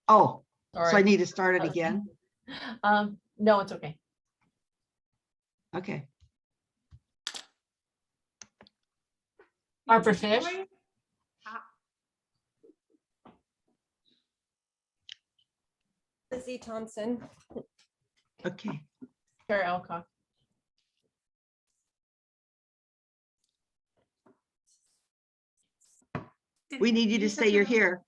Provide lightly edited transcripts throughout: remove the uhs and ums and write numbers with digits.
Oh, so I Sorry. need to start it again? No, it's okay. Okay. Barbara Fish. Lizzie Thompson. Okay. Sarah Alcock. We need you to say you're here.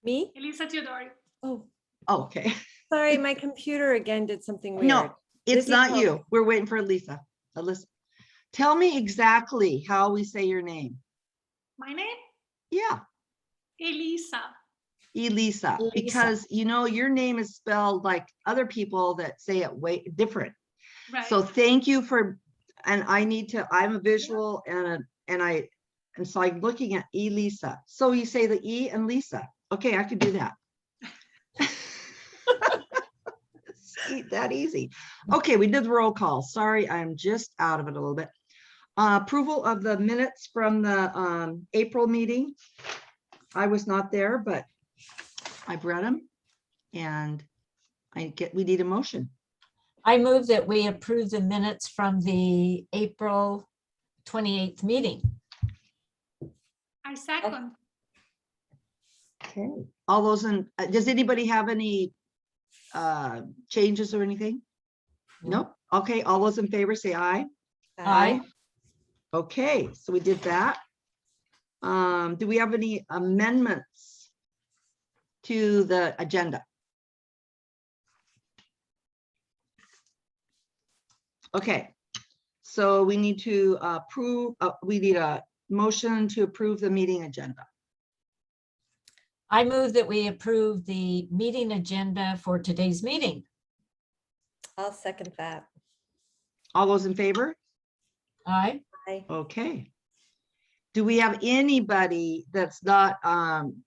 Me? Elisa Teodori. Oh, Oh, okay. sorry, my computer again did something weird. No, it's Lizzie not Thompson. you. We're waiting for Lisa. Alyssa. Tell me exactly how we say your name. My name? Yeah, Elisa. Elisa, Elisa. because you know your name is spelled like other people that say it way different. Right. So thank you for, and I need to, I'm a visual and so I'm looking at Elisa. So you say the E and Lisa. Okay, I could do that. It's that easy. Okay, we did the roll call. Sorry, I'm just out of it a little bit. Approval of the minutes from the April meeting. I was not there, but I've read them and we need a motion. I move that we approve the minutes from the April 28th meeting. I second. Okay. All those in, does anybody have any changes or anything? Nope. Okay, all those in favor say aye. Aye. Okay, so we did that. Do we have any amendments to the agenda? Okay, so we need to approve, we need a motion to approve the meeting agenda. I move that we approve the meeting agenda for today's meeting. I'll second that. All those in favor? Aye. Aye. Okay. Do we have anybody that's not on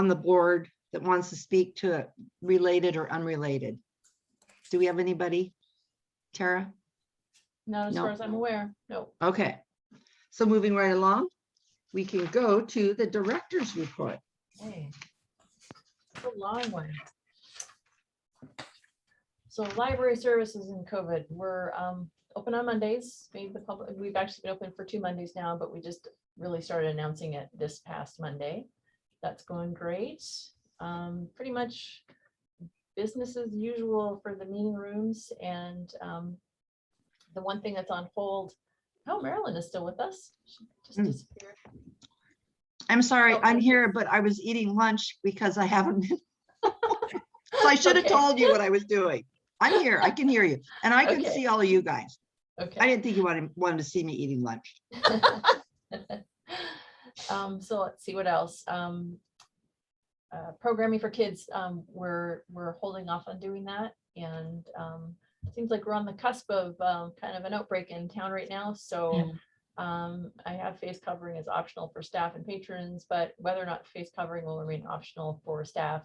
the board that wants to speak to it, related or unrelated? Do we have anybody? Tara? Not as No. far as I'm aware. No. Okay. So moving right along, we can go to the director's report. Hey. A long one. So library services and COVID, we're open on Mondays. We've actually been open for 2 Mondays now, but we just really started announcing it this past Monday. That's going great. Pretty much business as usual for the meeting rooms, and the one thing that's on hold. Oh, Marilyn is still with us. She just disappeared. I'm sorry, Oh, I'm okay. here, but I was eating lunch because I haven't been. So I should have Okay. told you what I was doing. I'm here, I can hear you, and I can Okay. see all of you guys. Okay. I didn't think you wanted to see me eating lunch. So let's see what else. Programming for kids, we're holding off on doing that, and it seems like we're on the cusp of kind of an outbreak in town right now. So I have face covering as optional for staff and patrons, but whether or not face covering will remain optional for staff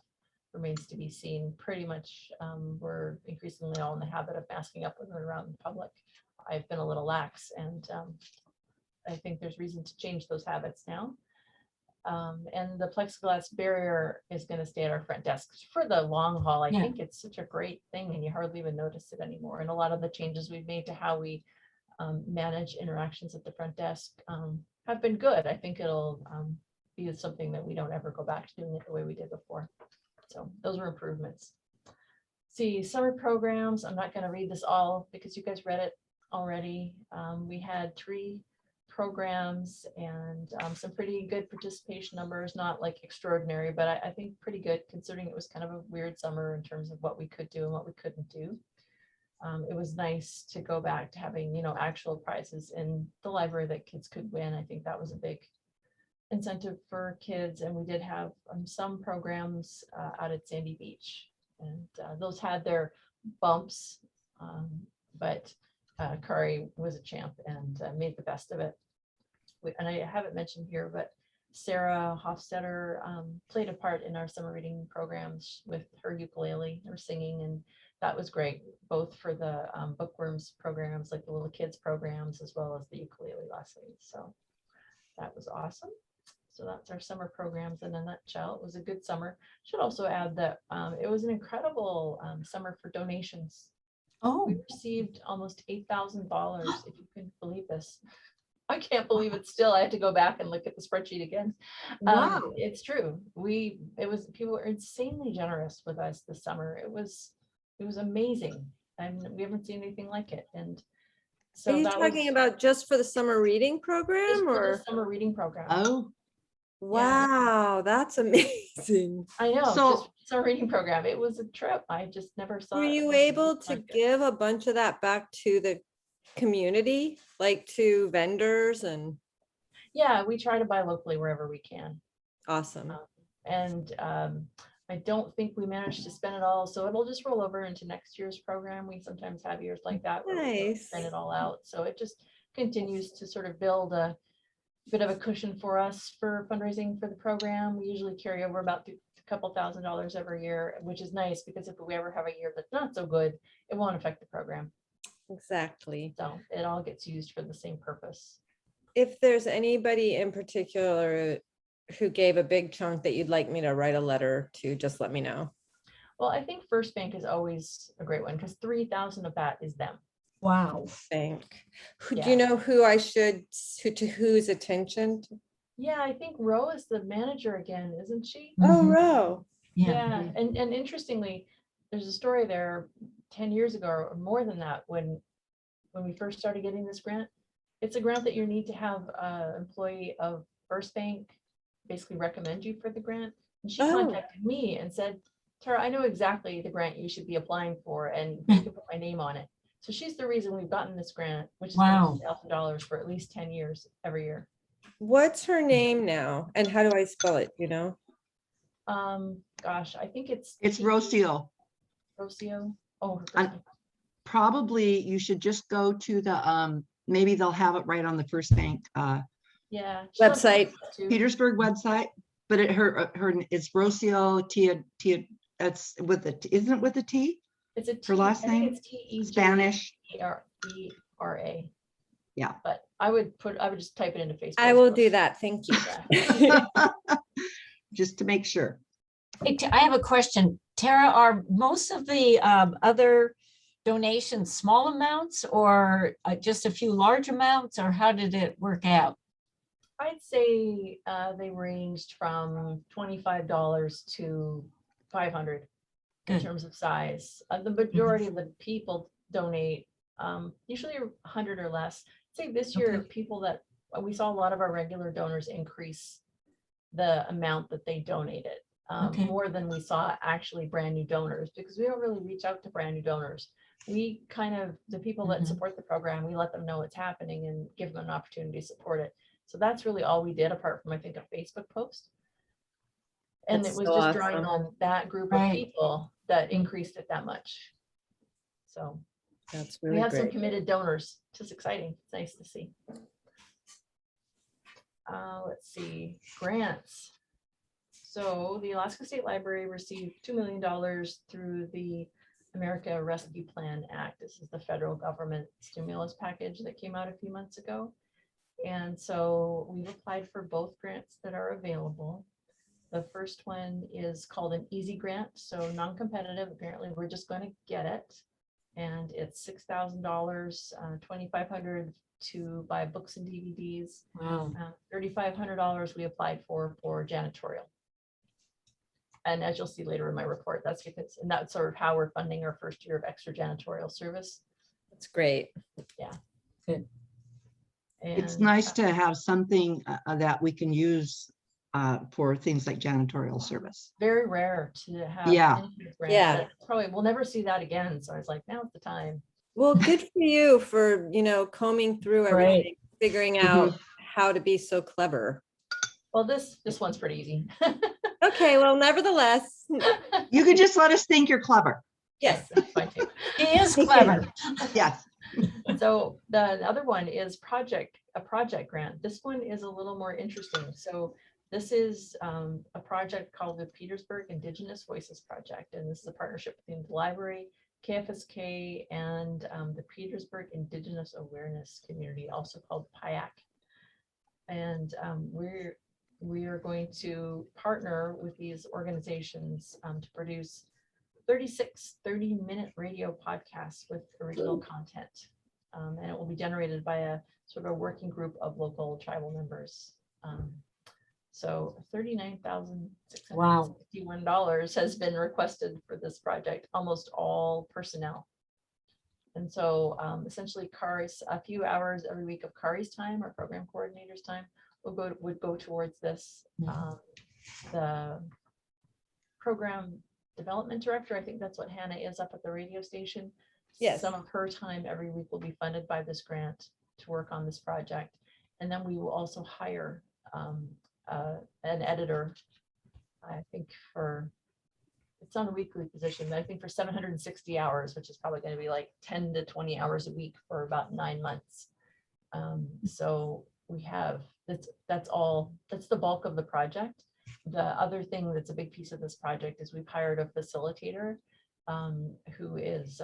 remains to be seen. Pretty much we're increasingly all in the habit of masking up when we're around the public. I've been a little lax, and I think there's reason to change those habits now. And the plexiglass barrier is going to stay at our front desk for the long haul. I think it's such a great thing, and you hardly even notice it anymore. And a lot of the changes we've made to how we manage interactions at the front desk have been good. I think it'll be something that we don't ever go back to doing it the way we did before. So those are improvements. See, summer programs, I'm not going to read this all because you guys read it already. We had 3 programs and some pretty good participation numbers, not like extraordinary, but I think pretty good considering it was kind of a weird summer in terms of what we could do and what we couldn't do. It was nice to go back to having, you know, actual prizes in the library that kids could win. I think that was a big incentive for kids, and we did have some programs out at Sandy Beach, and those had their bumps, but Kari was a champ and made the best of it. And I haven't mentioned here, but Sarah Hofstetter played a part in our summer reading programs with her ukulele, her singing, and that was great, both for the bookworms programs, like the little kids programs, as well as the ukulele lessons. So that was awesome. So that's our summer programs in a nutshell. It was a good summer. Should also add that it was an incredible summer for donations. Oh, We received almost $8,000, if you can believe this. I can't believe it still. I had to go back and look at the spreadsheet again. Wow. It's true. People were insanely generous with us this summer. It was amazing. And we haven't seen anything like it. And Are so you that talking was about just for the summer reading just program for or? the summer reading program. Oh, Wow, that's amazing. I know, So- just summer reading program. It was a trip. I just never saw. Were it you anything able to like it. give a bunch of that back to the community, like to vendors and Yeah, we try to buy locally wherever we can. awesome. And I don't think we managed to spend it all, so it'll just roll over into next year's program. We sometimes have years like that where we don't Nice. spend it all out. So it just continues to sort of build a bit of a cushion for us for fundraising for the program. We usually carry over about a couple $1,000s every year, which is nice because if we ever have a year that's not so good, it won't affect the program. Exactly. So it all gets used for the same purpose. If there's anybody in particular who gave a big chunk that you'd like me to write a letter to, just let me know. Well, I think First Bank is always a great one because 3,000 of that is them. wow. Thank. Do Yeah. you know who I should, to whose attention? Yeah, I think Ro is the manager again, isn't she? Oh, Mhm. Ro. Yeah. Yeah, and interestingly, there's a story there 10 years ago or more than that when we first started getting this grant. It's a grant that you need to have an employee of First Bank basically recommend you for the grant. And she Oh. contacted me and said, Tara, I know exactly the grant you should be applying for and you can put my name on it. So she's the reason we've gotten this grant, which is Wow. $1,000 for at least 10 years every year. What's her name now? And how do I spell it? You know? Gosh, I think it's Rocio. Rocio. Oh, her first I'm- name. Probably you should just go to the, maybe they'll have it right on the First Bank, Yeah. she's on Website. Facebook too. Petersburg website, but it's Rocio Tia, that's with the, isn't it with a T? It's a her last I think name? it's TEGERA. Spanish. Yeah. But I would just type it into Facebook. I will do that. Thank you. Yeah. Just to make sure. Hey, I have a question. Tara, are most of the other donations small amounts or just a few large amounts, or how did it work out? I'd say they ranged from $25 to $500 in Good. terms of size. The majority of the people donate usually 100 or less. Say this year, Okay. people that we saw a lot of our regular donors increase the amount that they donated Okay. more than we saw actually brand new donors because we don't really reach out to brand new donors. We kind of, the people that Mhm. support the program, we let them know what's happening and give them an opportunity to support it. So that's really all we did apart from I think a Facebook post. And That's it was so just drawing awesome. on that group Right. of people that increased it that much. So That's we really have some great. committed donors. It's just exciting. It's nice to see. Let's see, grants. So the Alaska State Library received $2 million through the America Rescue Plan Act. This is the federal government stimulus package that came out a few months ago. And so we've applied for both grants that are available. The first one is called an easy grant, so non-competitive. Apparently, we're just going to get it. And it's $6,000, $2,500 to buy books and DVDs. Wow. $3,500 we applied for janitorial. And as you'll see later in my report, that's because, and that's sort of how we're funding our first year of extra janitorial service. That's great. It's And, nice to have something that we can use for things like janitorial service. very rare to have. Yeah. any grant. Yeah. That Probably we'll never see that again. So I was like, now's the time. Well, good for you for, combing through Right. everything, figuring out how to be so clever. Well, this one's pretty easy. Okay, well, nevertheless, You can just let us think you're clever. yes. That's fine too. He is clever. Yes. So the other one is a project grant. This one is a little more interesting. So this is a project called the Petersburg Indigenous Voices Project. And this is a partnership between the library, KFSK, and the Petersburg Indigenous Awareness Community, also called PIAC. And we are going to partner with these organizations to produce 36 30-minute radio podcasts with original content. And it will be generated by a sort of a working group of local tribal members. So $39,661 has been requested for this project, almost all personnel. And so essentially Kari's, a few hours every week of Kari's time, our program coordinator's time, would go towards this. The program development director, I think that's what Hannah is up at the radio station. Yes. Some of her time every week will be funded by this grant to work on this project. And then we will also hire an editor, I think it's on a weekly position, but I think for 760 hours, which is probably going to be like 10 to 20 hours a week for about 9 months. So we have, that's the bulk of the project. The other thing that's a big piece of this project is we've hired a facilitator who is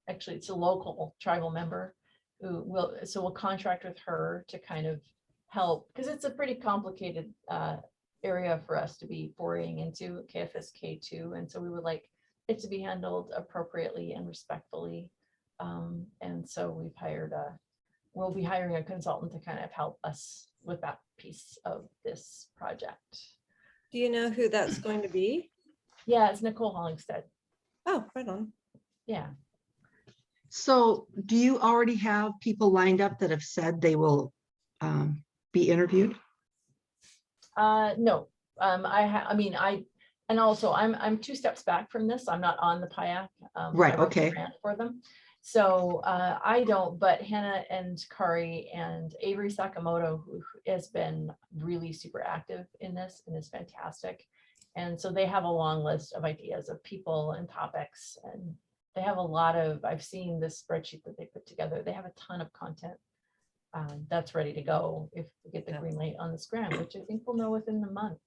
actually, it's a local tribal member who we'll contract with her to kind of help, because it's a pretty complicated area for us to be foraying into KFSK2. And so we would like it to be handled appropriately and respectfully. And so we'll be hiring a consultant to kind of help us with that piece of this project. Do you know who that's going to be? Yeah, it's Nicole Hollingstead. Oh, right on. Yeah. So do you already have people lined up that have said they will be interviewed? No, and also I'm 2 steps back from this. I'm not on the PIAC. Right, I wrote the okay. grant for them. So I don't, but Hannah and Kari and Avery Sakamoto, who has been really super active in this and is fantastic. And so they have a long list of ideas of people and topics, and they have a lot of, I've seen this spreadsheet that they put together. They have a ton of content that's ready to go if we get the green light on this grant, which I think we'll know within the month,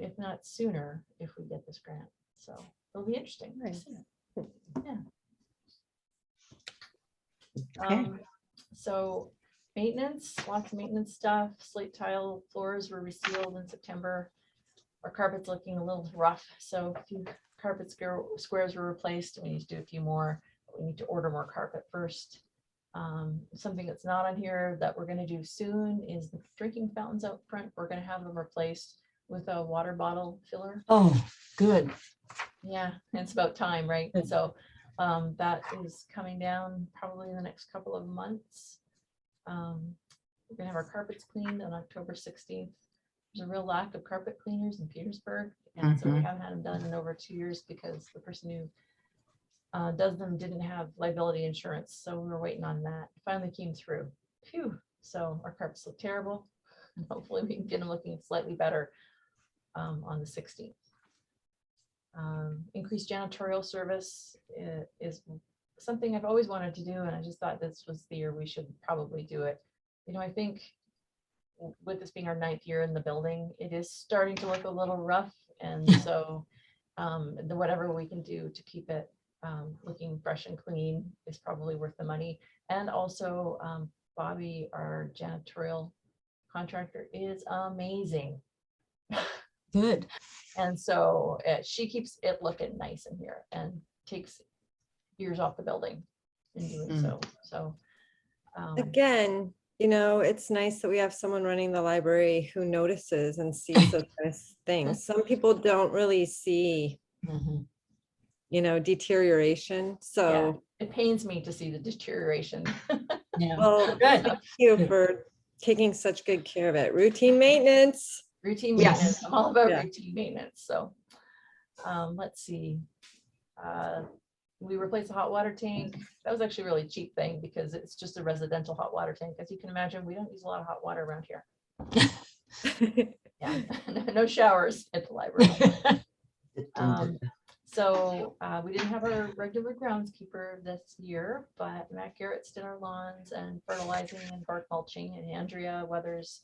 if not sooner, if we get this grant. So it'll be interesting. Nice. Yeah. Okay. So maintenance, lots of maintenance stuff. Slate tile floors were resealed in September. Our carpet's looking a little rough, so a few carpet squares were replaced. We need to do a few more. We need to order more carpet first. Something that's not on here that we're going to do soon is the drinking fountains out front. We're going to have them replaced with a water bottle filler. Oh, good. Yeah, and it's about time, right? And so that is coming down probably in the next couple of months. We're gonna have our carpets cleaned on October 16th. There's a real lack of carpet cleaners in Petersburg, and so we haven't had them done in over 2 years because the person who does them didn't have liability insurance, so we were waiting on that. Finally came through. Phew. So our carpets look terrible. Hopefully we can get them looking slightly better on the 16th. Increased janitorial service is something I've always wanted to do, and I just thought this was the year we should probably do it. You know, I think with this being our 9th year in the building, it is starting to look a little rough, and so whatever we can do to keep it looking fresh and clean is probably worth the money. And also Bobby, our janitorial contractor, is amazing. Good. And so she keeps it looking nice in here and takes years off the building in doing so. So Again, you know, it's nice that we have someone running the library who notices and sees those kind of things. Some people don't really see, you know, deterioration. So it pains me to see the deterioration. Yeah. well, Good. thank you for taking such good care of it. Routine maintenance. Routine Yes. maintenance. I'm all about Yeah. routine maintenance. So let's see. We replaced the hot water tank. That was actually a really cheap thing because it's just a residential hot water tank. As you can imagine, we don't use a lot of hot water around here. Yeah, no showers at the library. So we didn't have our regular groundskeeper this year, but Matt Garrett's did our lawns and fertilizing and bark mulching, and Andrea Weathers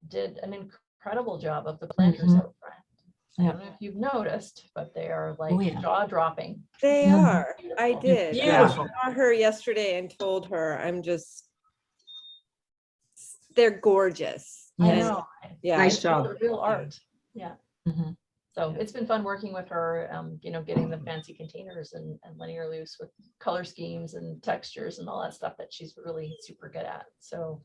did an incredible job of the planters out front. I don't know if you've noticed, but they are like jaw dropping. They are. I did. I Beautiful. saw her yesterday and told her I'm just they're gorgeous. I And, know. Yeah. Nice It's job. Real art. Yeah. Mhm. So it's been fun working with her, getting the fancy containers and letting her loose with color schemes and textures and all that stuff that she's really super good at. So,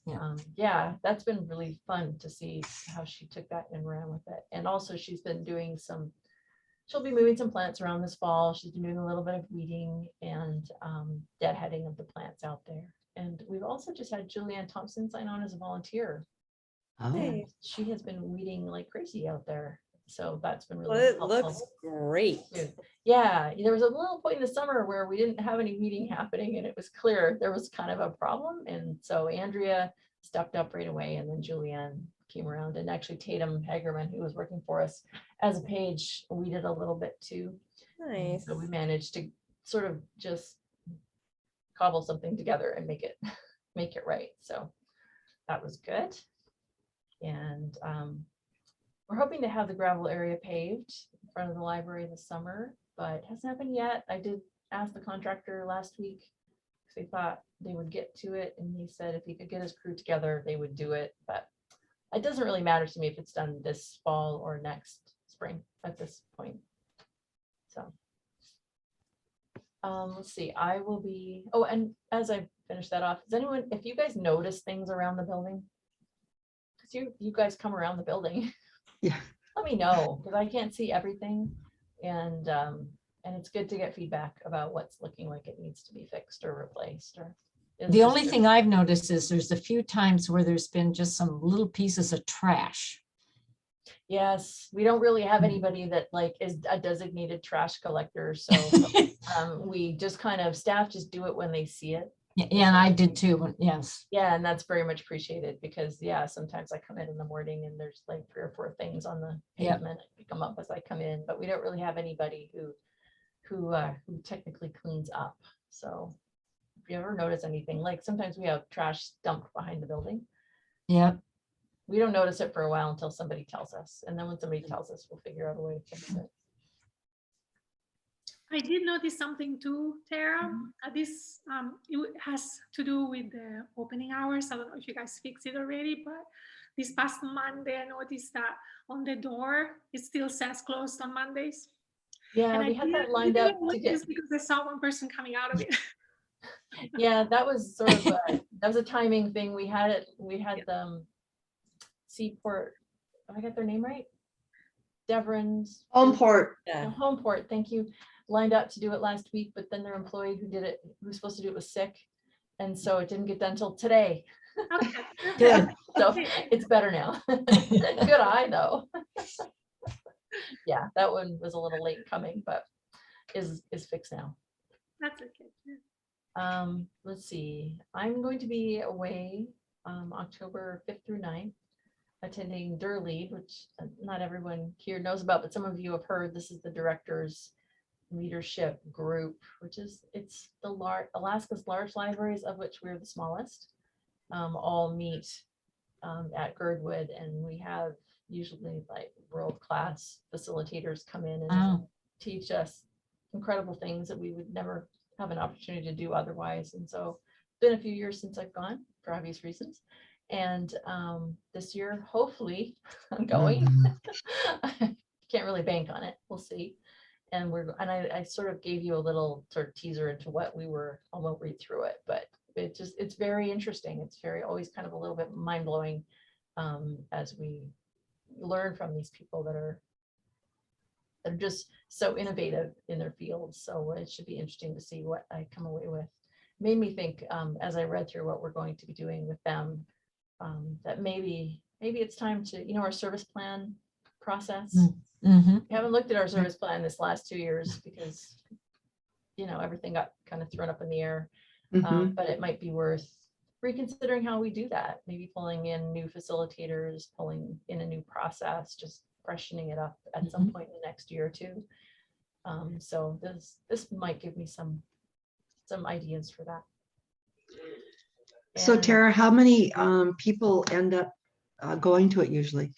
that's been really fun to see how she took that and ran with it. And also she's been doing she'll be moving some plants around this fall. She's been doing a little bit of weeding and deadheading of the plants out there. And we've also just had Julianne Thompson sign on as a volunteer. Oh, And she has been weeding like crazy out there. So that's been Well, really it helpful. looks great. too. Yeah, there was a little point in the summer where we didn't have any weeding happening and it was clear there was kind of a problem. And so Andrea stepped up right away, and then Julianne came around, and actually Tatum Hagerman, who was working for us as a page, we did a little bit too. And Nice. so we managed to sort of just cobble something together and make it right. So that was good. And we're hoping to have the gravel area paved in front of the library this summer, but it hasn't happened yet. I did ask the contractor last week because they thought they would get to it, and he said if he could get his crew together, they would do it. But it doesn't really matter to me if it's done this fall or next spring at this point. So let's see, I will be, oh, and as I finish that off, does anyone, if you guys notice things around the building, because you guys come around the building, yeah. let me know, because I can't see everything. And it's good to get feedback about what's looking like it needs to be fixed or replaced. Or The only thing I've noticed is there's a few times where there's been just some little pieces of trash. Yes, we don't really have anybody that like is a designated trash collector. So we just kind of, staff just do it when they see it. Yeah, and I did too, yes. Yeah, and that's very much appreciated because sometimes I come in the morning and there's like 3 or 4 things on the Yep. pavement. I pick them up as I come in, but we don't really have anybody who technically cleans up. So if you ever notice anything, like sometimes we have trash dumped behind the building. Yeah. We don't notice it for a while until somebody tells us. And then when somebody tells us, we'll figure out a way to fix it. I did notice something too, Tara. This it has to do with the opening hours. I don't know if you guys fixed it already, but this past Monday, I noticed that on the door, it still says closed on Mondays. Yeah, And we had that lined up to get, because I saw one person coming out of it. yeah, that was sort of that was a timing thing. We had them Seaport, have I got their name right? Devron's Homeport. Yeah. Homeport, thank you, lined up to do it last week, but then their employee who was supposed to do it was sick. And so it didn't get done till today. Okay. Good. So it's better now. Good eye though. Yeah, that one was a little late coming, but is fixed now. That's okay. Let's see, I'm going to be away October 5th through 9th, attending Lead, which not everyone here knows about, but some of you have heard. This is the director's leadership group, which is, it's the Alaska's large libraries, of which we're the smallest, all meet at Girdwood, and we have usually like world-class facilitators come in and Oh. teach us incredible things that we would never have an opportunity to do otherwise. And so it's been a few years since I've gone for obvious reasons. And this year, hopefully I'm going. Can't really bank on it. We'll see. And I sort of gave you a little sort of teaser into what we were, I won't read through it, but it's very interesting. It's always kind of a little bit mind blowing as we learn from these people that are just so innovative in their fields. So it should be interesting to see what I come away with. Made me think as I read through what we're going to be doing with them, that maybe it's time to, our service plan process. Mm-hmm. We haven't looked at our service plan this last 2 years because, everything got kind of thrown up in the air. Mhm. But it might be worth reconsidering how we do that. Maybe pulling in new facilitators, pulling in a new process, just freshening it up at some point in the next year or two. So this might give me some ideas for that. So And Tara, how many people end up going to it usually?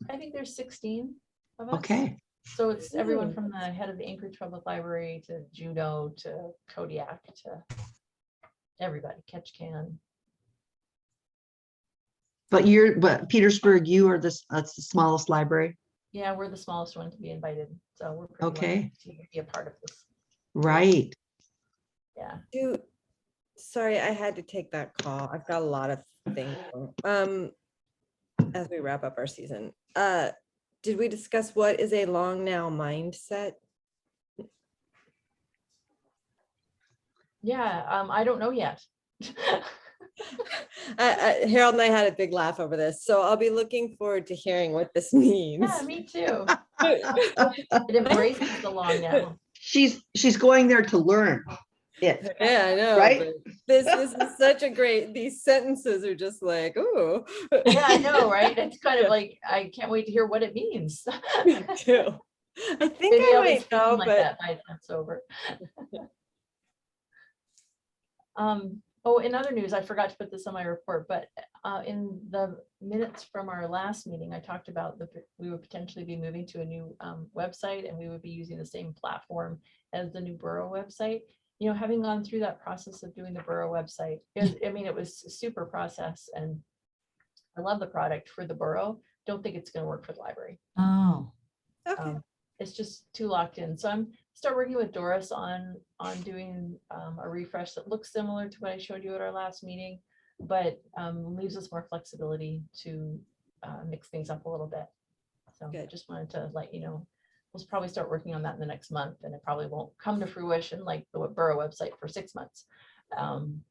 I think there's 16 of us. Okay. So it's everyone from the head of the Anchorage Public Library to Juneau to Kodiak to everybody, Ketchikan. But Petersburg, you are that's the smallest library. Yeah, we're the smallest one to be invited, so we're pretty Okay. lucky to be a part of this. Right. Yeah. Sorry, I had to take that call. I've got a lot of things. As we wrap up our season, did we discuss what is a long now mindset? Yeah, I don't know yet. Harold and I had a big laugh over this, so I'll be looking forward to hearing what this means. Yeah, me too. It embraces the long now. She's going there to learn it. Yeah, I know. Right? But this is such a great. These sentences are just like, oh. Yeah, I know, right? It's kind of like, I can't wait to hear what it means. Me too. I think Maybe I I'll be might speaking know, like but that by the time it's over. Oh, in other news, I forgot to put this on my report, but in the minutes from our last meeting, I talked about we would potentially be moving to a new website, and we would be using the same platform as the new borough website. You know, having gone through that process of doing the borough website, it was a super process, and I love the product for the borough. Don't think it's going to work for the library. Oh, okay. It's just too locked in. So I'm start working with Doris on doing a refresh that looks similar to what I showed you at our last meeting, but leaves us more flexibility to mix things up a little bit. So I Good. just wanted to let you know, we'll probably start working on that in the next month, and it probably won't come to fruition like the borough website for 6 months.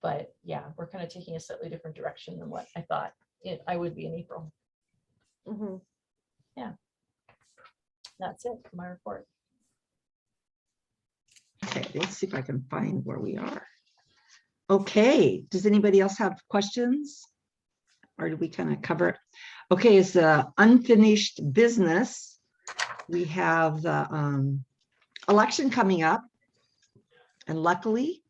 But yeah, we're kind of taking a slightly different direction than what I thought I would be in April. Mhm. That's it for my report. Okay, let's see if I can find where we are. Okay, does anybody else have questions? Or did we kind of cover it? Okay, it's unfinished business. We have the election coming up. And luckily,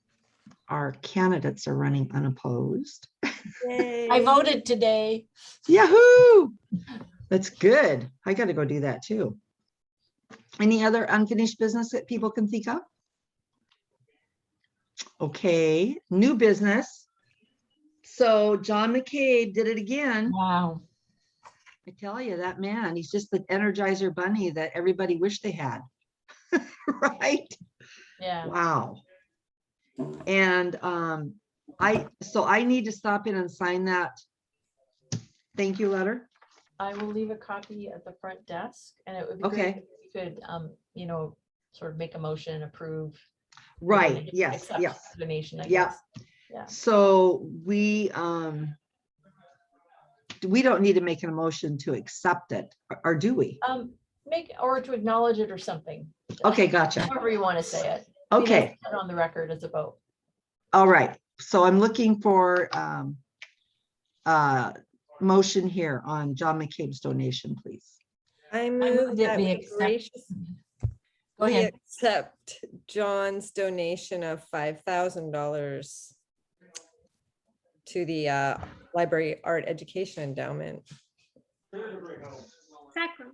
our candidates are running unopposed. I voted today. Yahoo! That's good. I got to go do that too. Any other unfinished business that people can think of? Okay, new business. So John McCabe did it again. Wow. I tell you, that man, he's just the Energizer bunny that everybody wished they had. Right? Yeah. Wow. And I need to stop in and sign that thank you letter. I will leave a copy at the front desk, and it would be Okay. great if you could, sort of make a motion and approve. Right, yes, accept yes. the donation, I Yeah. guess. Yeah. So we don't need to make an emotion to accept it, or do we? Or to acknowledge it or something. Okay, gotcha. However you want to say it. Okay, Put it on the record as a vote. all right. So I'm looking for motion here on John McCabe's donation, please. I move move that that we we accept- Go we ahead. accept John's donation of $5,000 to the Library Art Education Endowment. Second.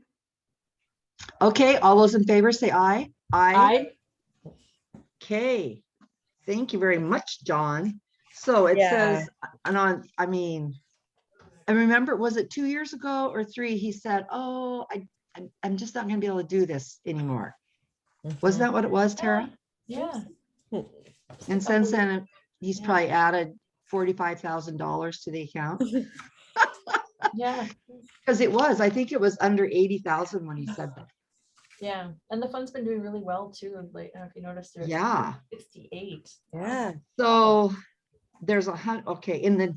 Okay, all those in favor say aye. I, Okay, thank you very much, John. So it says, and I remember, was it 2 years ago or 3? He said, oh, I'm just not gonna be able to do this anymore. Wasn't that what it was, Tara? Yeah. And since then, he's probably added $45,000 to the account. Yeah. Because I think it was under 80,000 when he said that. Yeah. And the fund's been doing really well too. Like, I don't know if you noticed, there's Yeah. 68. Yeah. So there's okay, in the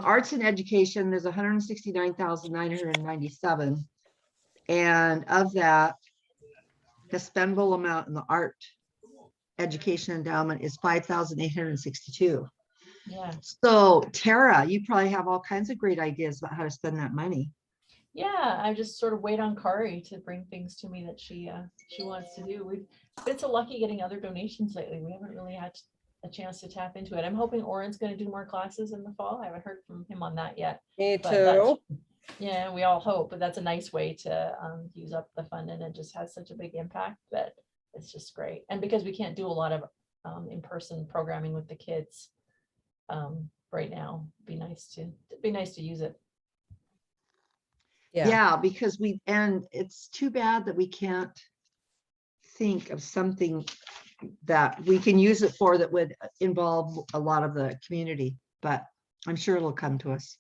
arts and education, there's 169,997. And of that, the spendable amount in the art education endowment is 5,862. Yeah. So Tara, you probably have all kinds of great ideas about how to spend that money. Yeah, I just sort of wait on Kari to bring things to me that she wants to do. We've been so lucky getting other donations lately. We haven't really had a chance to tap into it. I'm hoping Oren's going to do more classes in the fall. I haven't heard from him on that yet. Me But that's- too. Yeah, we all hope, but that's a nice way to use up the fund, and it just has such a big impact that it's just great. And because we can't do a lot of in-person programming with the kids, right now. Be nice to use it. Yeah. Yeah, because and it's too bad that we can't think of something that we can use it for that would involve a lot of the community, but I'm sure it'll come to us.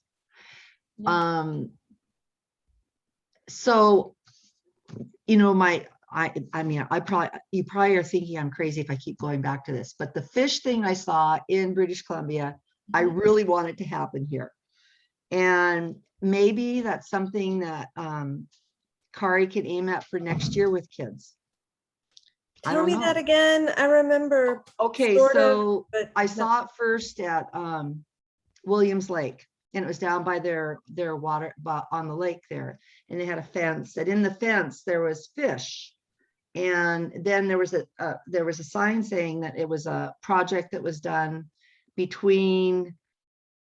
Yeah. So, you know, I mean, you probably are thinking I'm crazy if I keep going back to this, but the fish thing I saw in British Columbia, I really want it to happen here. And maybe that's something that Kari can aim at for next year with kids. I Tell don't me know. that again. I remember. Okay, sort of, so but I no. saw it first at Williams Lake, and it was down by their water on the lake there, and they had a fence, and in the fence there was fish, and then there was a sign saying that it was a project that was done between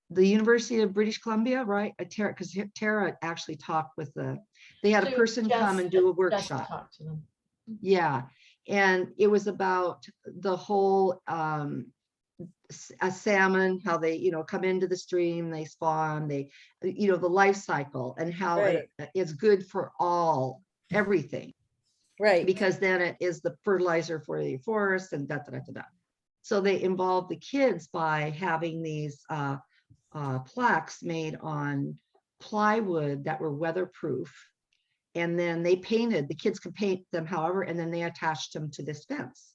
the University of British Columbia, right? Tara, because Tara actually talked with they had a So person come and do a workshop. Talk to them. Yeah, and it was about the whole a salmon, how they, you know, come into the stream, they spawn, they, you know, the life cycle and how Right. it's good for everything, Right. because then it is the fertilizer for the forest and da da da da. So they involve the kids by having these plaques made on plywood that were weatherproof. And then the kids could paint them however, and then they attached them to this fence.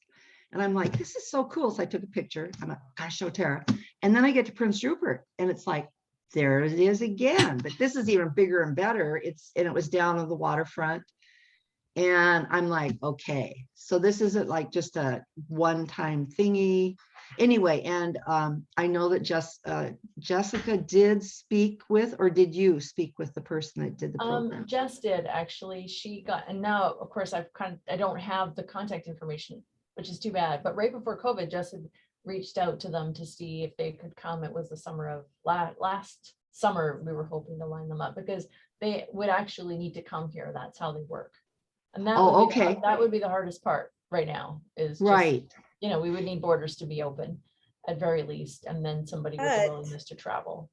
And I'm like, this is so cool. So I took a picture. I'm like, gotta show Tara. And then I get to Prince Rupert and it's like, there it is again. But this is even bigger and better. And it was down on the waterfront. And I'm like, okay, so this isn't like just a one-time thingy. Anyway, and I know that Jessica did speak with, or did you speak with the person that did the program? Jess did actually. She got, and now of course I don't have the contact information, which is too bad. But right before COVID, Jess had reached out to them to see if they could come. It was the summer of last summer. We were hoping to line them up because they would actually need to come here. That's how they work. And that Oh, would be okay. that would be the hardest part right now is just, Right. you know, we would need borders to be open at very least, and then somebody with the But willingness to travel.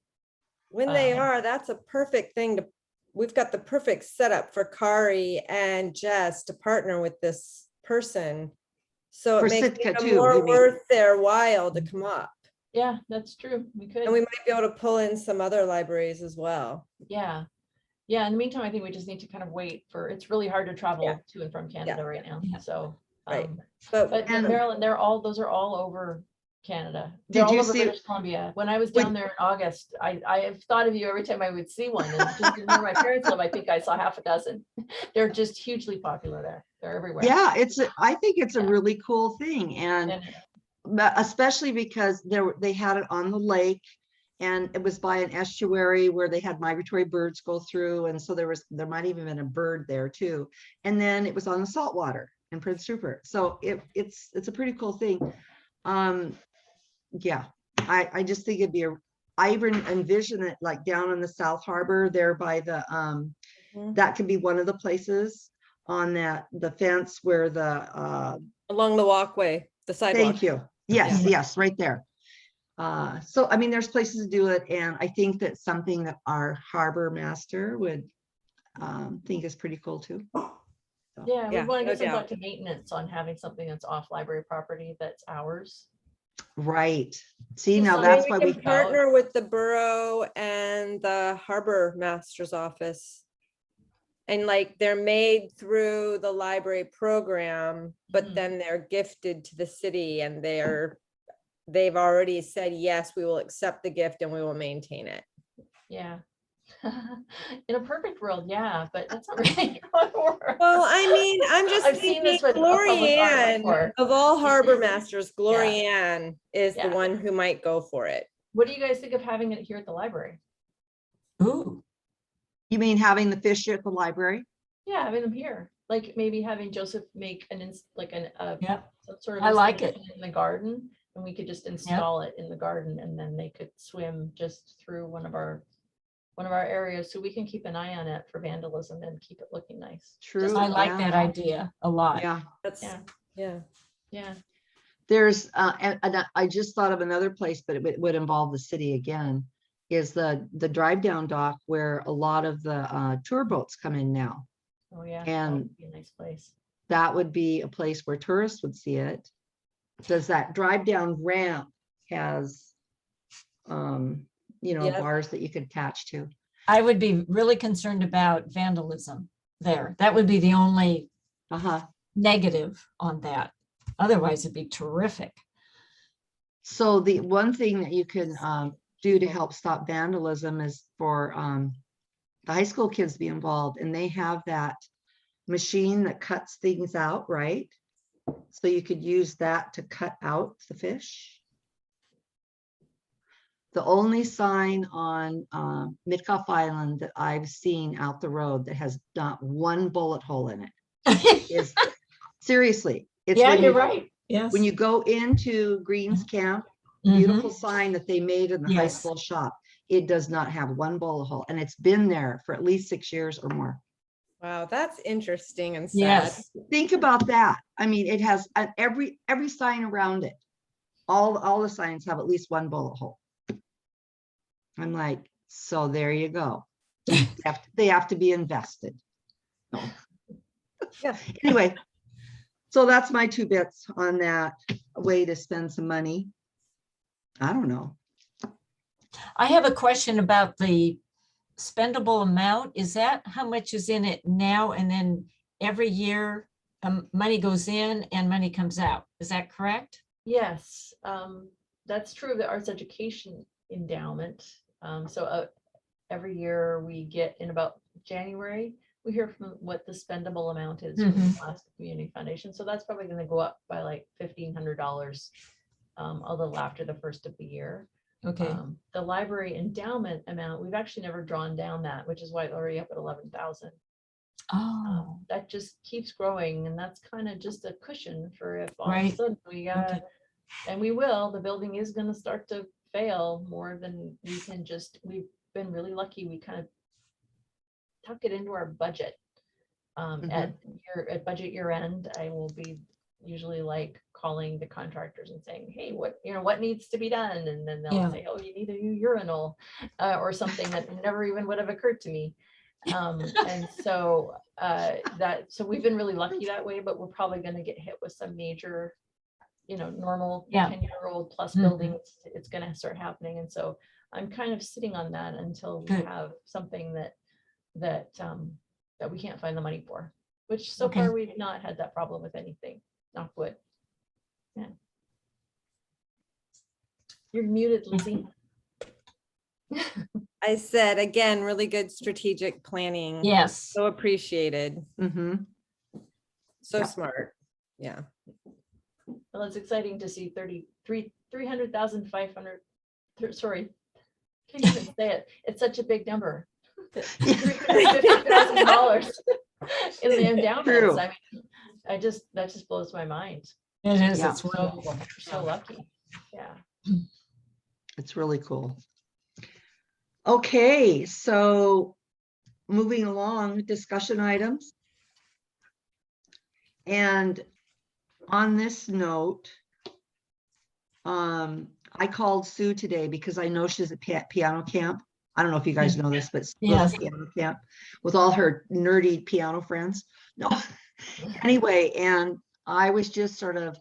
when they Um, are, that's a perfect thing to, we've got the perfect setup for Kari and Jess to partner with this person. So For it makes Sitka it too, more you mean? worth their while to come up. Yeah, that's true. We could. And we might be able to pull in some other libraries as well. Yeah. Yeah. In the meantime, I think we just need to kind of wait for, it's really hard to travel Yeah. to and from Canada right now. So, Right. but And- Maryland, those are all over Canada. Did They're all you over see- British Columbia. When I was down there in August, I have thought of you every time I would see one. And just where my parents live, I think I saw half a dozen. They're just hugely popular there. They're everywhere. Yeah, I think it's a Yeah. really cool thing. And And but especially because they had it on the lake, and it was by an estuary where they had migratory birds go through, and so there might even been a bird there too. And then it was on the saltwater in Prince Rupert, so it's a pretty cool thing. Yeah, I just think it'd be I even envision it like down in the South Harbor there by the Mhm. that could be one of the places on the fence where Along the walkway, the sidewalk. thank you. Yes, Yeah. yes, right there. So I mean, there's places to do it, and I think that's something that our harbor master would think is pretty cool too. yeah, we Yeah, want to no give some doubt. thought to maintenance on having something that's off library property that's ours. Right. See, Just now so that's Maybe why we we, can partner with the borough and the harbor master's office. And like they're made through the library program, but Mhm. then they're gifted to the city and they've already said, yes, we will accept the gift and we will maintain it. Yeah. In a perfect world, yeah, but that's not really how it works. Well, I mean, I'm just I've seen this thinking with a public art Glorianne, before. of all harbor masters, Glorianne is the Yeah. one who might go for it. What do you guys think of having it here at the library? Ooh, you mean having the fish at the library? Yeah, having them here, like maybe having Joseph make yeah, some sort of I like it. installation in the garden, and we could just install it in the garden, and then they could swim just through one of our areas, so we can keep an eye on it for vandalism and keep it looking nice. True. I like yeah. that idea a lot. Yeah. That's, Yeah. yeah. Yeah. There's, and I just thought of another place, but it would involve the city again, is the drive down dock where a lot of the tour boats come in now. Oh, yeah. That And would be a nice place. that would be a place where tourists would see it. Does that drive down ramp has, you know, Yep. bars that you could attach to. I would be really concerned about vandalism there. That would be the only Uh-huh. negative on that. Otherwise, it'd be terrific. So the one thing that you can do to help stop vandalism is for the high school kids to be involved, and they have that machine that cuts things out, right? So you could use that to cut out the fish. The only sign on Mitkoff Island that I've seen out the road that has not one bullet hole in it is, seriously, it's Yeah, when you're you, right. Yes. when you go into Green's Camp, Mhm. beautiful sign that they made in the high Yes. school shop. It does not have one bullet hole, and it's been there for at least 6 years or more. Wow, that's interesting and sad. Yes. Think about that. I mean, it has every sign around it. All the signs have at least one bullet hole. I'm like, so there you go. They have to be invested. No. Yeah. Anyway, so that's my 2 bits on that way to spend some money. I don't know. I have a question about the spendable amount. Is that how much is in it now? And then every year money goes in and money comes out. Is that correct? Yes, that's true of the Arts Education Endowment. So every year we get in about January, we hear from what the spendable amount is from the Alaska Community Foundation. So that's probably going to go up by like $1,500 a little after the first of the year. Okay. The library endowment amount, we've actually never drawn down that, which is why it's already up at 11,000. Oh, That just keeps growing, and that's kind of just a cushion for if all of Right. a sudden we gotta, Okay. and we will, the building is gonna start to fail more than we can just, we've been really lucky, we kind of tuck it into our budget. At budget year end, I will be usually like calling the contractors and saying, hey, what needs to be done? And then they'll Yeah. say, oh, you need a new urinal or something that never even would have occurred to me. And so so we've been really lucky that way, but we're probably going to get hit with some major, normal Yeah. 10-year-old plus Mhm. buildings. It's going to start happening. And so I'm kind of sitting on that until we Good. have something that we can't find the money for, which so Okay. far we've not had that problem with anything. Knock wood. Yeah. You're muted, Lizzie. I said, again, really good strategic planning. yes. So appreciated. Mhm. So Yeah. smart. Yeah. Well, it's exciting to see 300,500. Sorry, can't even say it. It's such a big number. $350,000 in the endowments. True. I mean, that just blows my mind. It is. Yeah. It's wonderful. We're so lucky. Yeah. It's really cool. Okay, so moving along, discussion items. And on this note, I called Sue today because I know she's at piano camp. I don't know if you guys know this, but Sue goes Yes. to piano camp with all her nerdy piano friends. No, anyway, and I was just sort of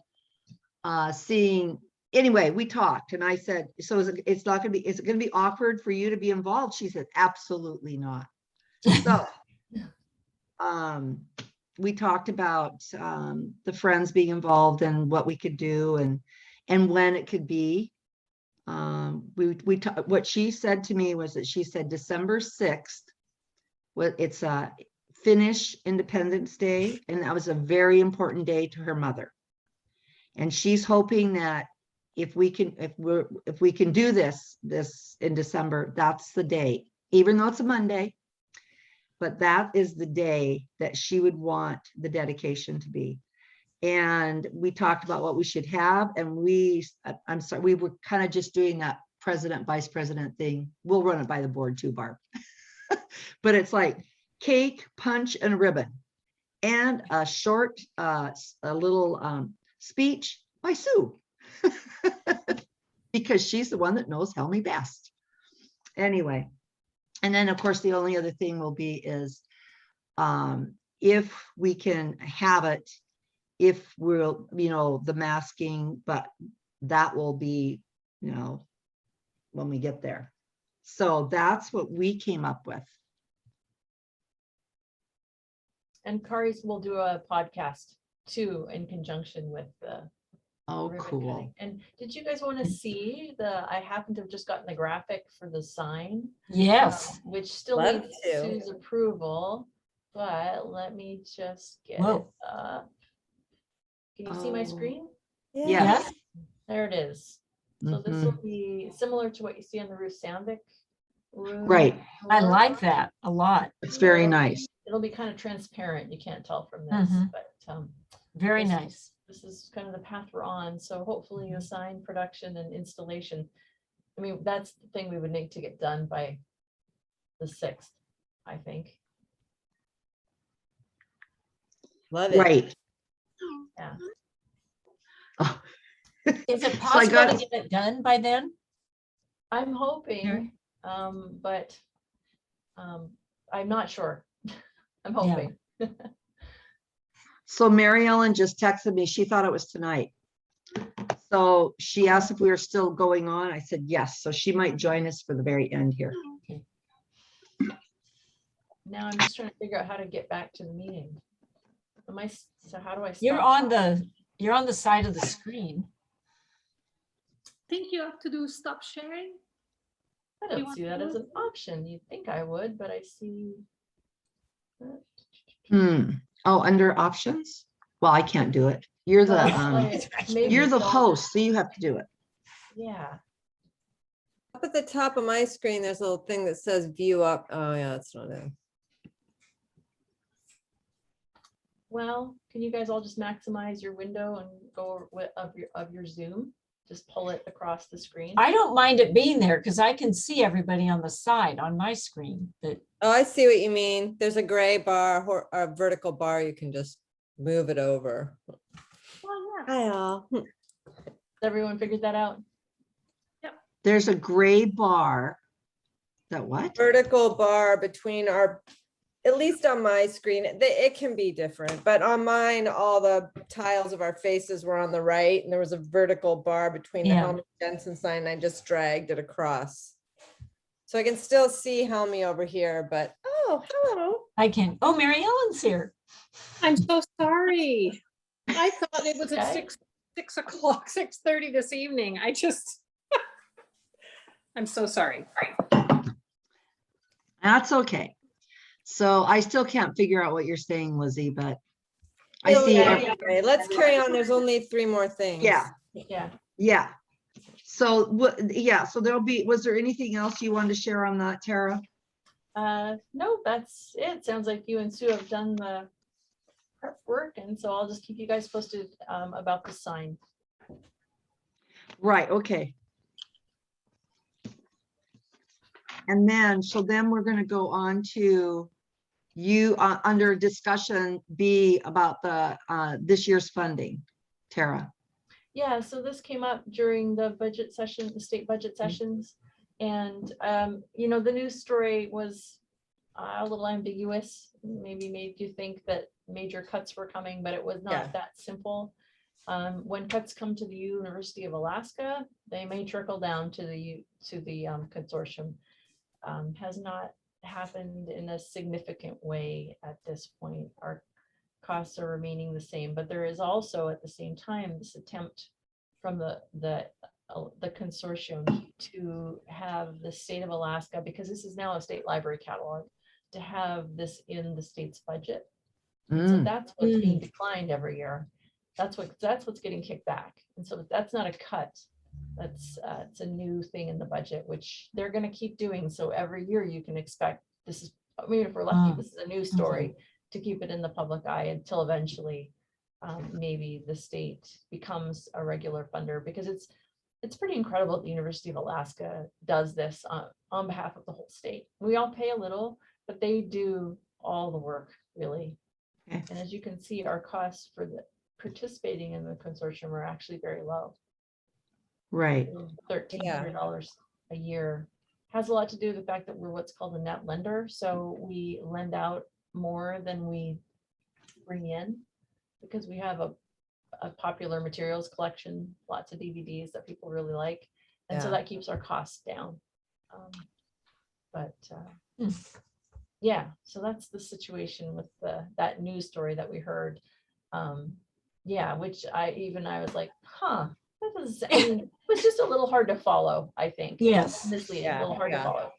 seeing. Anyway, we talked, and I said, "So is it going to be awkward for you to be involved?" She said, "Absolutely not." So, we talked about the friends being involved and what we could do and when it could be. What she said to me was that she said December 6th. It's a Finnish Independence Day, and that was a very important day to her mother. And she's hoping that if we can do this in December, that's the day, even though it's a Monday. But that is the day that she would want the dedication to be. And we talked about what we should have. And we were kind of just doing that president, vice president thing. We'll run it by the board too, Barb. But it's like cake, punch, and ribbon. And a short, a little speech by Sue. Because she's the one that knows Helmy best. Anyway, and then of course, the only other thing will be is if we can have it, if we'll, the masking, but that will be, when we get there. So that's what we came up with. And Kari's will do a podcast too in conjunction with the Oh, ribbon cool. cutting. And did you guys want to see I happen to have just gotten the graphic for the sign, Yes. which still Love needs to. Sue's approval, but let me just get it Whoa. up. Can you see my Oh. screen? Yes. Yes. There it is. So this will Mhm. be similar to what you see on the Ruth Sandvik room. Right. I tour. like that a lot. It's very nice. It'll be kind of transparent. You can't tell from this, Mhm. but Very Yes. nice. this is kind of the path we're on. So hopefully the sign production and installation. I mean, that's the thing we would need to get done by the 6th, I think. Love it. Right. Yeah. Oh. Is it So I possible got- to get it done by then? I'm hoping, but I'm not sure. I'm Yeah. hoping. So Mary Ellen just texted me. She thought it was tonight. So she asked if we were still going on. I said, yes. So she might join us for the very end here. Now I'm just trying to figure out how to get back to the meeting. So how do I stop? You're on the side of the screen. Think you have to do stop sharing? I You don't want see that to as do an option. You'd think I would, but I see. Oh, under options? Well, I can't do it. You're the, Maybe you're the don't- host, so you have to do it. Yeah. Up at the top of my screen, there's a little thing that says view up. Oh yeah, it's not it. Well, can you guys all just maximize your window and go of your Zoom? Just pull it across the screen. I don't mind it being there because I can see everybody on the side on my screen. But Oh, I see what you mean. There's a gray bar or a vertical bar. You can just move it over. Oh, yeah. Hi all. Everyone figured that out? There's a gray bar. That what? Vertical bar between our, at least on my screen, it can be different, but on mine, all the tiles of our faces were on the right and there was a vertical bar between the Yeah. Helmy Jensen sign. And I just dragged it across. So I can still see Helmy over here, but, oh, hello. I can. Oh, Mary Ellen's here. I'm so sorry. I thought it was at Okay. 6 o'clock, 6:30 this evening. I just, I'm so sorry. That's okay. So I still can't figure out what you're saying, Lizzie, but I see. Okay, let's carry on. There's only 3 more things. Yeah, Yeah. yeah. So what, yeah, so there'll be, was there anything else you wanted to share on that, Tara? No, that's it. Sounds like you and Sue have done the prep work, and so I'll just keep you guys posted about the sign. Right, okay. And then, so then we're gonna go on to you, under discussion B about the, this year's funding, Tara. Yeah, so this came up during the budget session, the state budget sessions. And, the news story was a little ambiguous, maybe made you think that major cuts were coming, but it was not Yeah. that simple. When cuts come to the University of Alaska, they may trickle down to the consortium. Has not happened in a significant way at this point. Our costs are remaining the same, but there is also at the same time this attempt from the consortium to have the state of Alaska, because this is now a state library catalog, to have this in the state's budget. So Mm, that's what's being declined every year. That's what's getting kicked back. And so that's not a cut. That's it's a new thing in the budget, which they're going to keep doing. So every year you can expect this is, I mean, if we're lucky, this is a news story to keep it in the public eye until eventually maybe the state becomes a regular funder, because it's pretty incredible that the University of Alaska does this on behalf of the whole state. We all pay a little, but they do all the work, really. Okay. And as you can see, our costs for the participating in the consortium are actually very low. Right. $1,300 a year has a lot to do with the fact that we're what's called a net lender. So we lend out more than we bring in because we have a popular materials collection, lots of DVDs that people really like. And so Yeah. that keeps our costs down. Yeah, so that's the situation with that news story that we heard. Yeah, which I was like, huh, that was, I mean, it was just a little hard to follow, I think. Yes. Misleading, a little hard to Yeah. follow.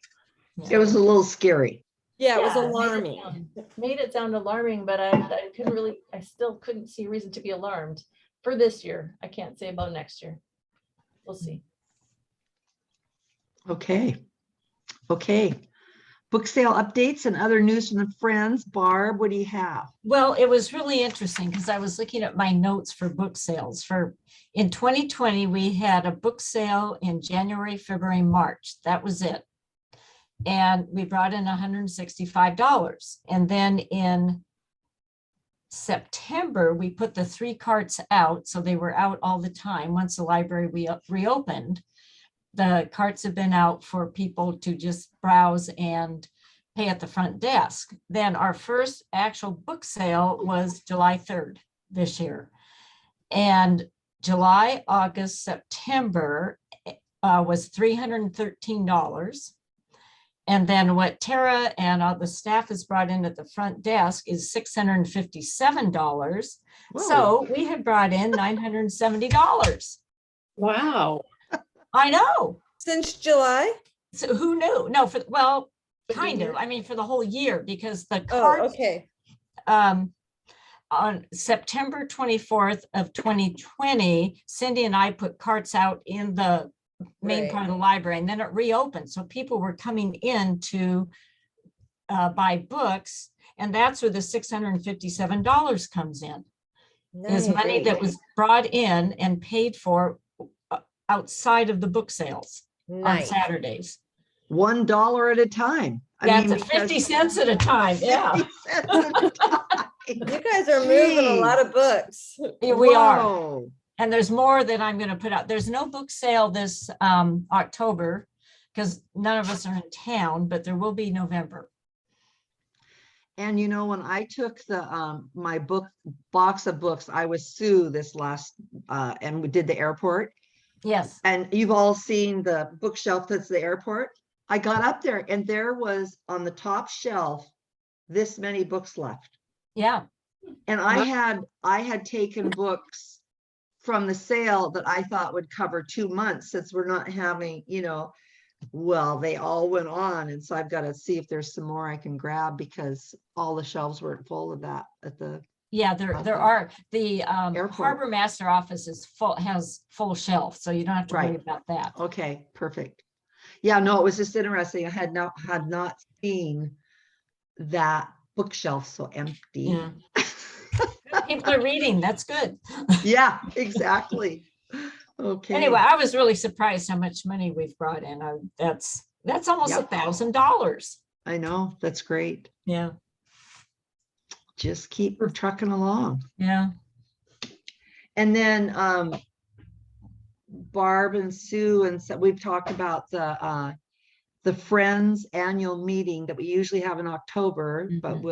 It was a little scary. Yeah, it was Yeah, alarming. made it sound alarming, but I still couldn't see a reason to be alarmed for this year. I can't say about next year. We'll see. Okay. Okay. Book sale updates and other news from the friends. Barb, what do you have? Well, it was really interesting because I was looking at my notes for book sales. In 2020, we had a book sale in January, February, March. That was it. And we brought in $165. And then in September, we put the 3 carts out. So they were out all the time. Once the library reopened, the carts have been out for people to just browse and pay at the front desk. Then our first actual book sale was July 3rd this year. And July, August, September was $313. And then what Tara and all the staff has brought in at the front desk is $657. Whoa. So we had brought in $970. Wow. I know. Since July? So who knew? No, well, For the kind of. year? I mean, for the whole year, because the Oh, cards okay. on September 24th of 2020, Cindy and I put carts out in the main Right. part of the library, and then it reopened. So people were coming in to buy books, and that's where the $657 comes in. Is Nice. money that was brought in and paid for outside of the book sales on Nice. Saturdays. $1 at a time. That's mean, at 50 cents at a time. Yeah, 50 cents at a time. You guys are moving a lot of books. we are. Whoa. And there's more that I'm going to put out. There's no book sale this October because none of us are in town, but there will be November. And you know, when I took the my box of books, I was Sue this last and we did the airport. Yes. And you've all seen the bookshelf that's the airport. I got up there and there was on the top shelf this many books left. Yeah. And I had taken books from the sale that I thought would cover 2 months, since we're not having, you know, well, they all went on. And so I've got to see if there's some more I can grab, because all the shelves weren't full of that at the, Yeah, there are. The Airport. Harbor Master office is has full shelf, so you don't have to worry Right. about that. okay, perfect. Yeah, no, it was just interesting. I had not seen that bookshelf so empty. Yeah. People are reading. That's good. Yeah, exactly. Okay. Anyway, I was really surprised how much money we've brought in. That's almost Yep. $1,000. I know, that's great. Yeah. Just keep trucking along. Yeah. And then Barb and Sue and so we've talked about the Friends annual meeting that we usually have in October, but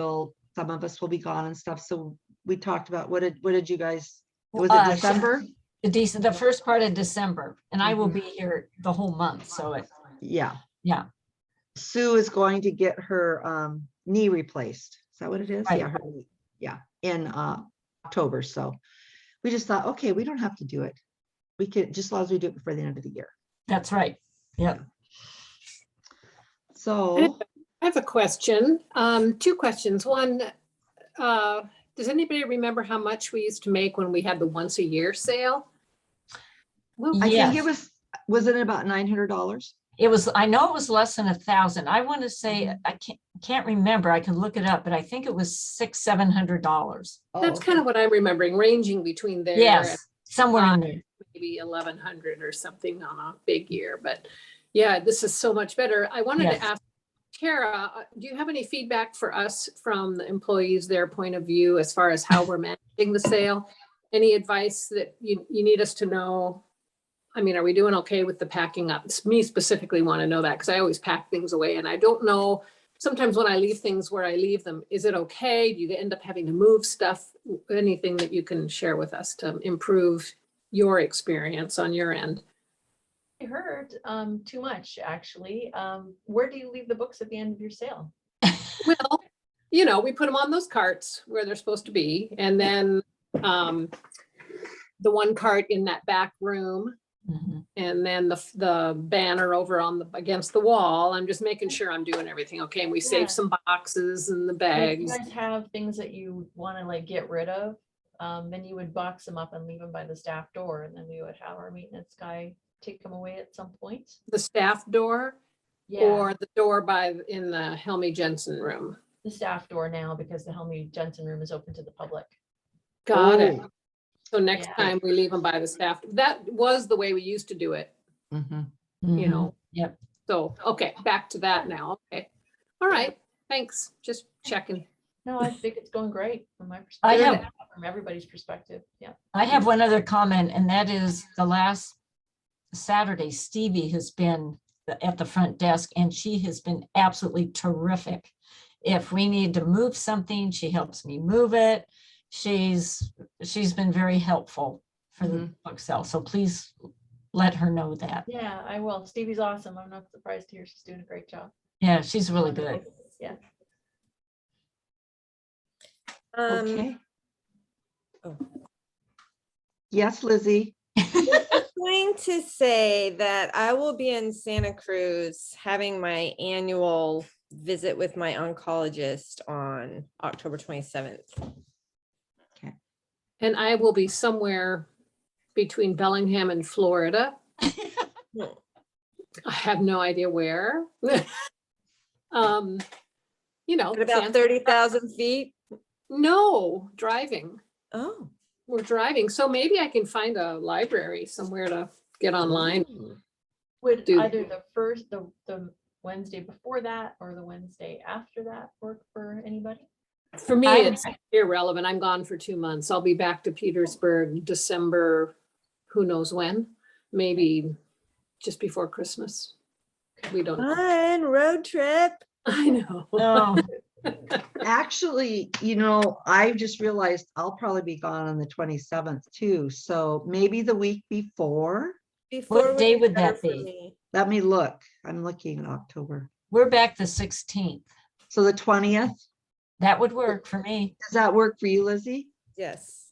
some of us will be gone and stuff. So we talked about what did you guys, was it December? The first part of December, and I will be here the whole month. So Yeah. yeah. Sue is going to get her knee replaced. Is that what it is? Right. Yeah, her knee. Yeah, in October. So we just thought, okay, we don't have to do it. We could, just as long as we do it before the end of the year. That's right. Yeah. So I have a question, 2 questions. One, does anybody remember how much we used to make when we had the once a year sale? I Yes. think it was it about $900? It was, I know it was less than 1,000. I want to say, I can't remember. I can look it up, but I think it was $600-700. That's kind of what I'm remembering, ranging between there. Yes, somewhere in there. Maybe 1,100 or something on a big year, but yeah, this is so much better. I wanted Yes. to ask Tara, do you have any feedback for us from the employees, their point of view, as far as how we're managing the sale? any advice that you need us to know? I mean, are we doing okay with the packing up? Me specifically want to know that because I always pack things away and I don't know. Sometimes when I leave things where I leave them, is it okay? Do you end up having to move stuff? Anything that you can share with us to improve your experience on your end? I heard too much, actually. Where do you leave the books at the end of your sale? Well, we put them on those carts where they're supposed to be. And then the one cart in that back room. Mhm. And then the banner over against the wall. I'm just making sure I'm doing everything okay. And we Yeah. save some boxes and the If you bags. guys have things that you want to like get rid of, then you would box them up and leave them by the staff door, and then we would have our maintenance guy take them away at some point. The staff door Yeah, or the door in the Helmy Jensen room. the staff door now, because the Helmy Jensen room is open to the public. Got it. Oh. So next Yeah. time we leave them by the staff. That was the way we used to do it, Mhm. Mhm. Yep. So, okay, back to that now. Okay. All right. Thanks. Just checking. No, I think it's going great from my I perspective, have- from everybody's perspective. Yeah. I have one other comment, and that is the last Saturday, Stevie has been at the front desk, and she has been absolutely terrific. If we need to move something, she helps me move it. She's been very helpful for the book sale. So please let her know that. Yeah, I will. Stevie's awesome. I'm not surprised to hear she's doing a great job. Yeah, she's really good. Yeah. Okay. oh. Yes, Lizzie. Going to say that I will be in Santa Cruz having my annual visit with my oncologist on October 27th. And I will be somewhere between Bellingham and Florida. I have no idea where. At about Santa- 30,000 feet. No, driving. Oh, We're driving. So maybe I can find a library somewhere to get online. Would Do- either the Wednesday before that or the Wednesday after that work for anybody? For me, I'm- it's irrelevant. I'm gone for 2 months. I'll be back to Petersburg December, who knows when, maybe just before Christmas. We don't know. fun road trip. I know. Oh, Actually, I just realized I'll probably be gone on the 27th too. So maybe the week before. Before day be would better that for be? me. Let me look. I'm looking in October. we're back the 16th. So the 20th, That would work for me. does that work for you, Lizzie? Yes.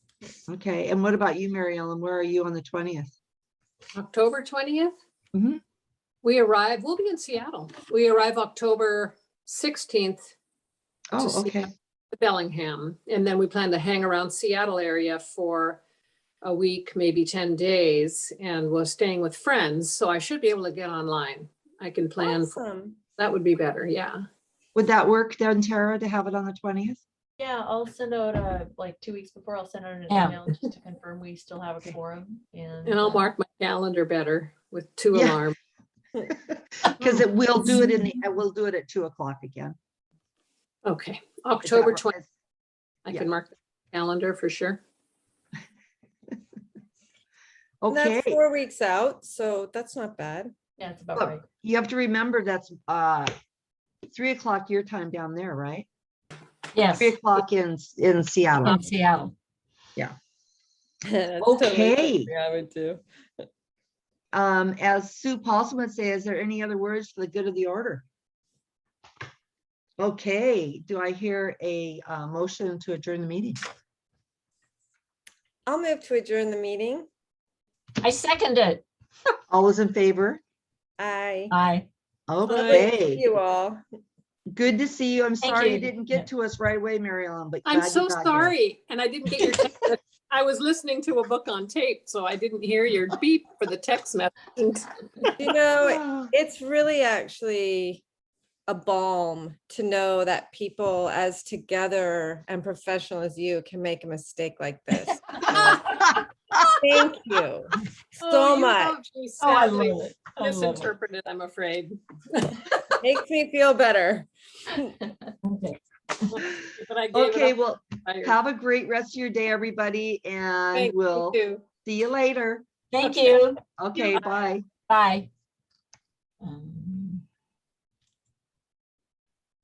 Okay. And what about you, Mary Ellen? Where are you on the 20th? October 20th? Mhm. We'll be in Seattle. We arrive October 16th Oh, see- okay. Bellingham. And then we plan to hang around Seattle area for a week, maybe 10 days. And we're staying with friends. So I should be able to get online. I can plan for, Awesome. that would be better. Yeah. Would that work then, Tara, to have it on the 20th? Yeah, I'll send out like 2 weeks before, I'll send out an Yeah. email just to confirm we still have a quorum. And I'll mark my calendar better with 2 Yeah. alarms. Because we'll do it at 2:00 again. Okay. Is that October what- 20th. I yeah. can mark the calendar for sure. And Okay. that's 4 weeks out, so that's not bad. Yeah, it's about Look, right. you have to remember that's 3:00 your time down there, right? Yes, 3:00 in Seattle. in Seattle. That's totally Okay. something I would do. As Sue Paulson would say, is there any other words for the good of the order? Okay, do I hear a motion to adjourn the meeting? I'll move to adjourn the meeting. I second it. All those in favor? Aye. Aye. Lovely to see Okay, you all. good to see you. I'm Thank sorry you you. didn't get to us right away, Mary Ellen, but I'm glad you so got here. sorry. And I didn't get your text. I was listening to a book on tape, so I didn't hear your beep for the text message. It's really actually a balm to know that people as together and professional as you can make a mistake like this. Thank you so Oh, you much. have me Oh, I sadly love it. I love it. misinterpreted, I'm afraid. Makes me feel better. Okay. But I gave it Okay, up. well, tired. Have a great rest of your day, everybody, and Thank you we'll too. see you later. Thank you. Okay, bye. Bye.